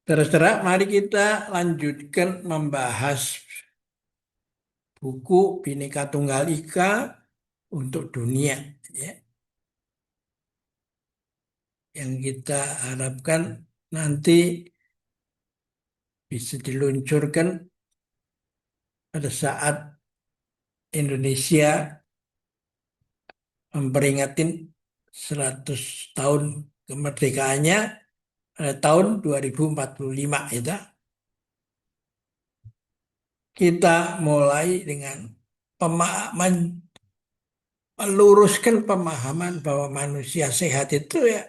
Terus, mari kita lanjutkan membahas buku Bhinneka Tunggal Ika untuk dunia, ya. Yang kita harapkan nanti bisa diluncurkan pada saat Indonesia memperingatin 100 tahun kemerdekaannya pada tahun 2045 itu. Kita mulai dengan pemahaman, meluruskan pemahaman bahwa manusia sehat itu ya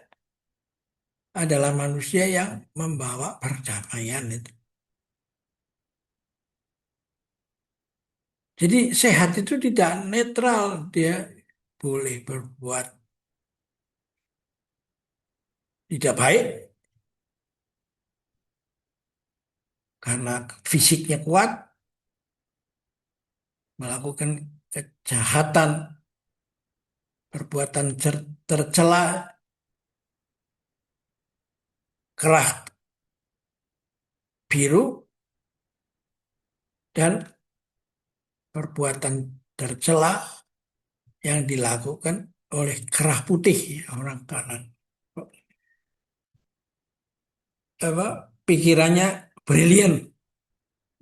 adalah manusia yang membawa perdamaian itu. Jadi sehat itu tidak netral, dia boleh berbuat tidak baik karena fisiknya kuat, melakukan kejahatan, perbuatan tercela, kerah biru, dan perbuatan tercela yang dilakukan oleh kerah putih, ya, orang kanan. Apa, pikirannya brilian,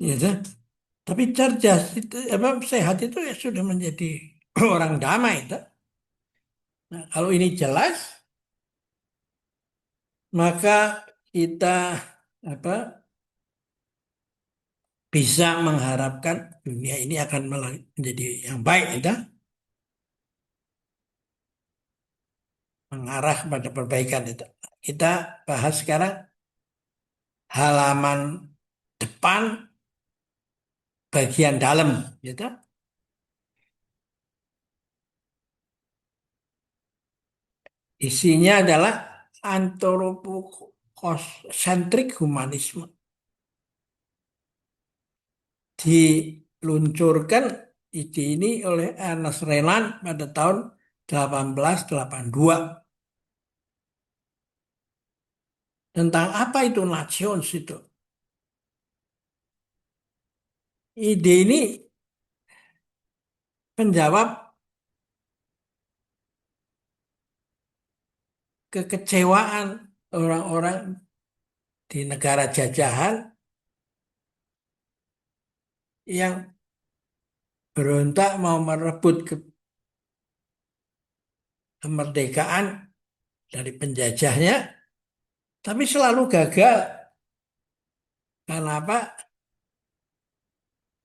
gitu. Tapi cerdas itu, apa, sehat itu ya sudah menjadi orang damai. Itu. Nah, kalau ini jelas, maka kita apa bisa mengharapkan dunia ini akan menjadi yang baik, itu, mengarah pada perbaikan itu. Kita bahas sekarang halaman depan bagian dalam, gitu. Isinya adalah anthropocentric humanisme. Diluncurkan ide ini oleh Ernest Renan pada tahun 1882. Tentang apa itu nations itu? Ide ini menjawab kekecewaan orang-orang di negara jajahan yang berontak mau merebut kemerdekaan dari penjajahnya, tapi selalu gagal. Karena apa?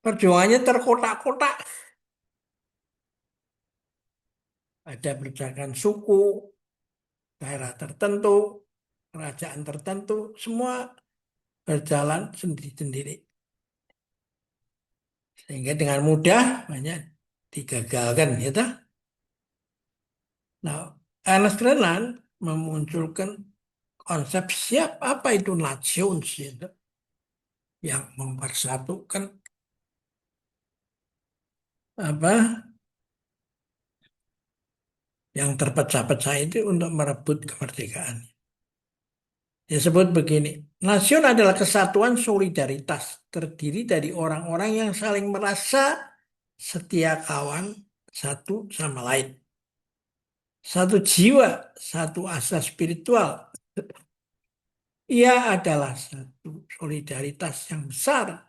Perjuangannya terkotak-kotak. Ada pergerakan suku, daerah tertentu, kerajaan tertentu, semua berjalan sendiri-sendiri. Sehingga dengan mudah banyak digagalkan, gitu. Nah, Ernest Renan memunculkan konsep siap apa itu nations, gitu, yang mempersatukan apa yang terpecah-pecah itu untuk merebut kemerdekaan. Disebut begini, nasion adalah kesatuan solidaritas terdiri dari orang-orang yang saling merasa setia kawan satu sama lain. Satu jiwa, satu asa spiritual. Ia adalah satu solidaritas yang besar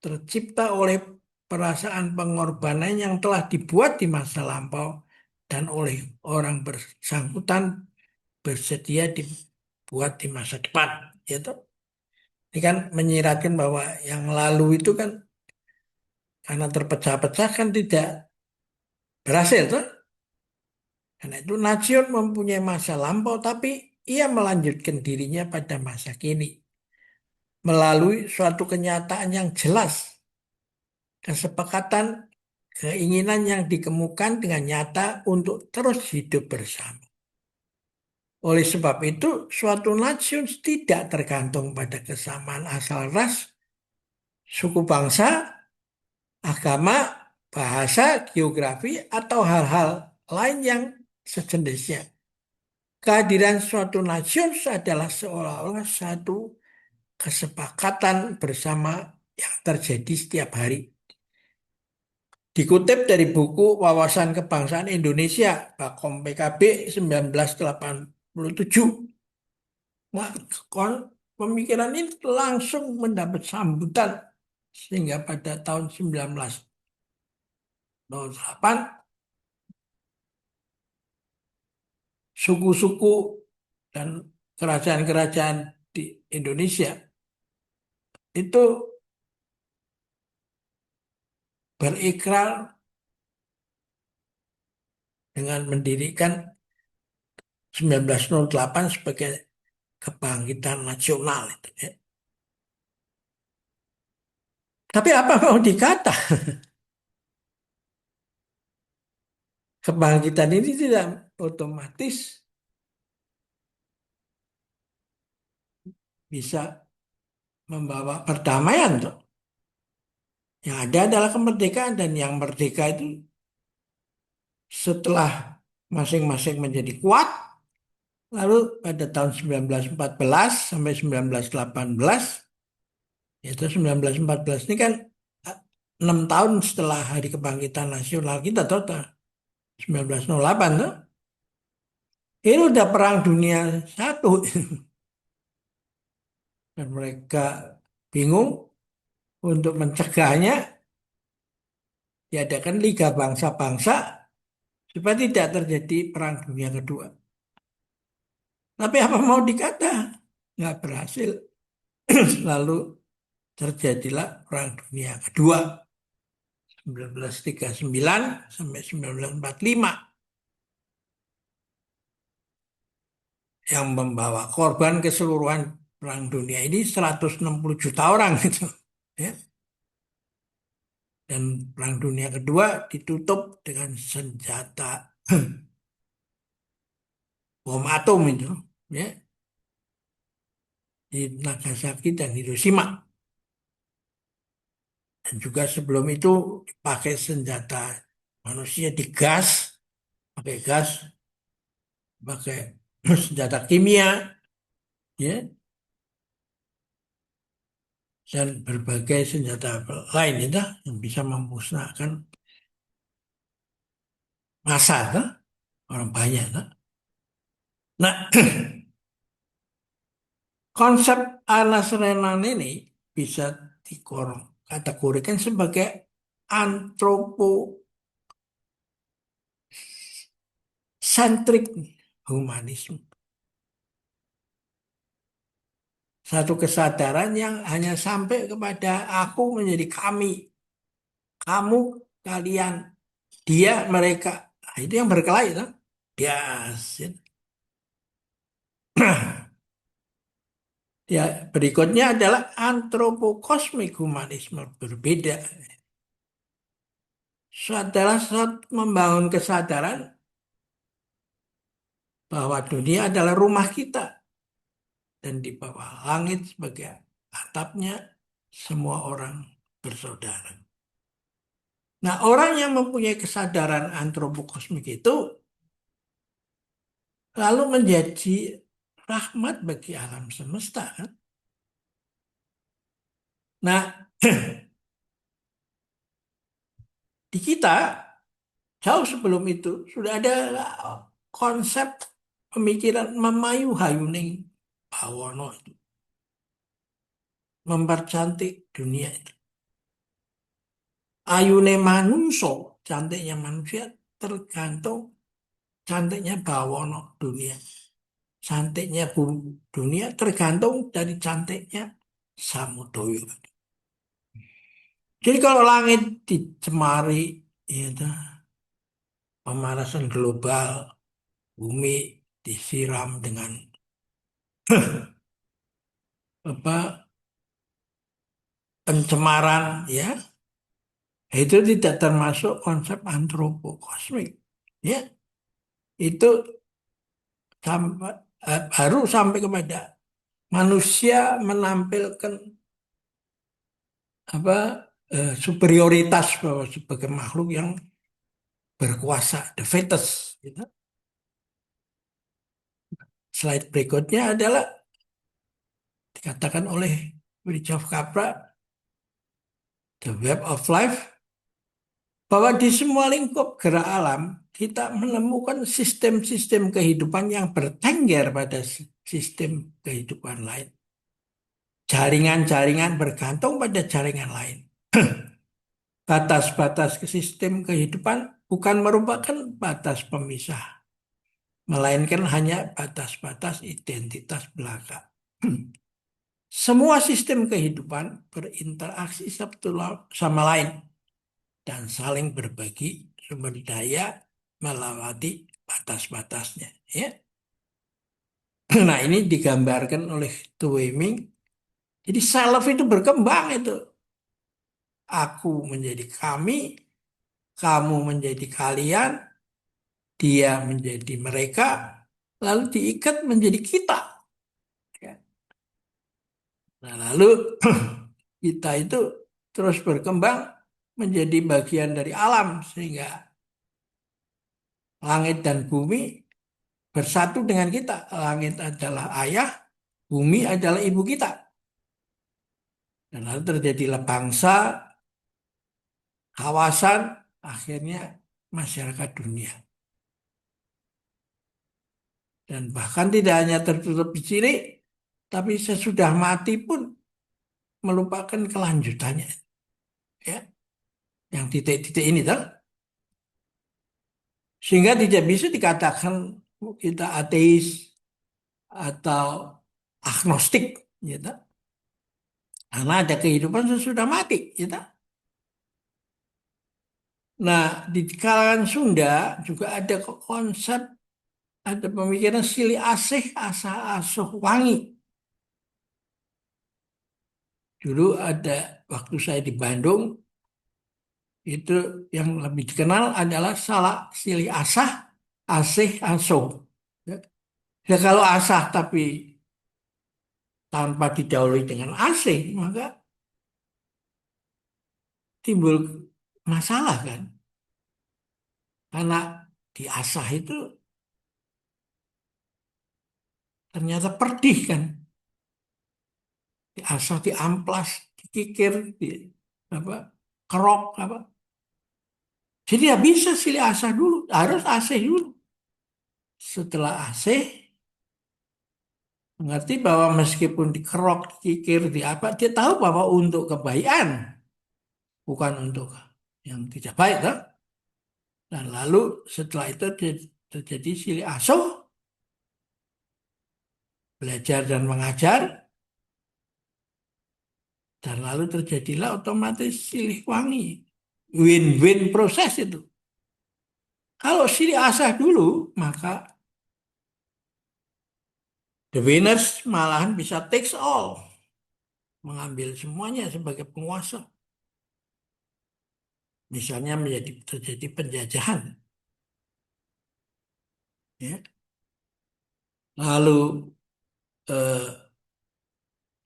tercipta oleh perasaan pengorbanan yang telah dibuat di masa lampau dan oleh orang bersangkutan bersedia dibuat di masa depan. Gitu. Ini kan menyiratkan bahwa yang lalu itu kan karena terpecah-pecah kan tidak berhasil, tuh. Karena itu Nasihat mempunyai masa lampau, tapi ia melanjutkan dirinya pada masa kini melalui suatu kenyataan yang jelas, kesepakatan, keinginan yang dikemukakan dengan nyata untuk terus hidup bersama. Oleh sebab itu, suatu nasihat tidak tergantung pada kesamaan asal ras, suku bangsa, agama, bahasa, geografi, atau hal-hal lain yang sejenisnya. Kehadiran suatu nasihat adalah seolah-olah satu kesepakatan bersama yang terjadi setiap hari. Dikutip dari buku Wawasan Kebangsaan Indonesia, Bakom PKB 1987. Nah, pemikiran ini langsung mendapat sambutan sehingga pada tahun 1908 suku-suku dan kerajaan-kerajaan di Indonesia itu berikrar dengan mendirikan 1908 sebagai kebangkitan nasional itu, ya. Tapi apa mau dikata? Kebangkitan ini tidak otomatis bisa membawa perdamaian, tuh. Yang ada adalah kemerdekaan, dan yang merdeka itu setelah masing-masing menjadi kuat, lalu pada tahun 1914 sampai 1918, yaitu 1914 ini kan 6 tahun setelah Hari Kebangkitan Nasional kita total 1908 tuh. Ini udah Perang Dunia Satu dan mereka bingung untuk mencegahnya, diadakan Liga Bangsa-Bangsa supaya tidak terjadi Perang Dunia Kedua. Tapi apa mau dikata? Nggak berhasil. Lalu terjadilah Perang Dunia Kedua 1939 sampai 1945 yang membawa korban keseluruhan Perang Dunia ini 160 juta orang gitu. Ya. Dan Perang Dunia Kedua ditutup dengan senjata bom atom itu, ya, di Nagasaki dan Hiroshima. Dan juga sebelum itu dipakai senjata manusia pakai gas, pakai senjata kimia, ya, dan berbagai senjata lain itu yang bisa memusnahkan massa, tuh, orang banyak. Tuh. Nah, konsep Anas Renan ini bisa dikategorikan sebagai antroposentrik humanisme. Satu kesadaran yang hanya sampai kepada aku menjadi kami, kamu, kalian, dia, mereka. Nah, itu yang berkelahi, kan? Dia, ya, berikutnya adalah antropokosmik humanisme, berbeda. Adalah membangun kesadaran bahwa dunia adalah rumah kita dan di bawah langit sebagai atapnya semua orang bersaudara. Nah, orang yang mempunyai kesadaran antropokosmik itu lalu menjadi rahmat bagi alam semesta, kan? Nah, di kita jauh sebelum itu sudah ada konsep pemikiran memayu hayuning bawono itu, mempercantik dunia itu. Ayune manungso, cantiknya manusia tergantung cantiknya bawono dunia. Cantiknya dunia tergantung dari cantiknya samudaya. Jadi kalau langit dicemari, ya, pemanasan global, bumi disiram dengan apa pencemaran, ya, itu tidak termasuk konsep antropokosmik, ya, itu sampai, baru sampai kepada manusia menampilkan apa superioritas bahwa sebagai makhluk yang berkuasa, the fetus, gitu. Slide berikutnya adalah Dikatakan oleh Fritjof Capra, The Web of Life, bahwa di semua lingkup gerak alam kita menemukan sistem-sistem kehidupan yang bertengger pada sistem kehidupan lain. Jaringan-jaringan bergantung pada jaringan lain. Batas-batas sistem kehidupan bukan merupakan batas pemisah, melainkan hanya batas-batas identitas belaka. Semua sistem kehidupan berinteraksi satu sama lain dan saling berbagi sumber daya melewati batas-batasnya. Ya. Nah, ini digambarkan oleh Tuwiming. Jadi self itu berkembang itu. Aku menjadi kami, kamu menjadi kalian, dia menjadi mereka, lalu diikat menjadi kita. Ya. Nah, lalu kita itu terus berkembang menjadi bagian dari alam sehingga langit dan bumi bersatu dengan kita. Langit adalah ayah, bumi adalah ibu kita. Dan lalu terjadilah bangsa, kawasan, akhirnya masyarakat dunia. Dan bahkan tidak hanya tertutup di sini, tapi sesudah mati pun melupakan kelanjutannya. Ya, yang titik-titik ini tuh. Sehingga tidak bisa dikatakan kita ateis atau agnostik, gitu. Karena ada kehidupan sesudah mati, gitu. Nah, di kalangan Sunda juga ada konsep, ada pemikiran silih asih, asah asuh wangi. Dulu ada waktu saya di Bandung, itu yang lebih dikenal adalah salah silih asah, asih asuh. Ya, ya kalau asah tapi tanpa didahului dengan asih, maka timbul masalah kan. Karena diasah itu ternyata perdih kan. Diasah, diamplas, dikikir, di apa, kerok apa. Jadi ya bisa silih asah dulu, harus asih dulu. Setelah asih, mengerti bahwa meskipun dikerok, dikikir, di apa, dia tahu bahwa untuk kebaikan, bukan untuk yang tidak baik, kan? Dan lalu setelah itu terjadi silih asuh, belajar dan mengajar, dan lalu terjadilah otomatis silih wangi. Win-win proses itu. Kalau silih asah dulu, maka the winners malahan bisa takes all. Mengambil semuanya sebagai penguasa. Misalnya terjadi penjajahan. Ya. Lalu eh,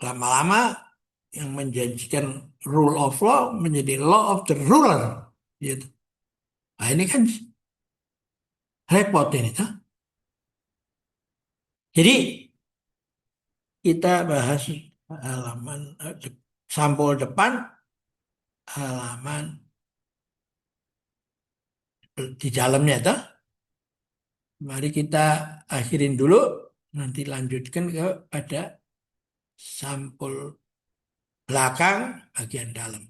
lama-lama yang menjanjikan rule of law menjadi law of the ruler. Gitu. Nah ini kan repot ini. Tuh. Jadi kita bahas halaman sampul depan, halaman di dalamnya. Tuh. Mari kita akhirin dulu, nanti lanjutkan pada sampul belakang bagian dalam.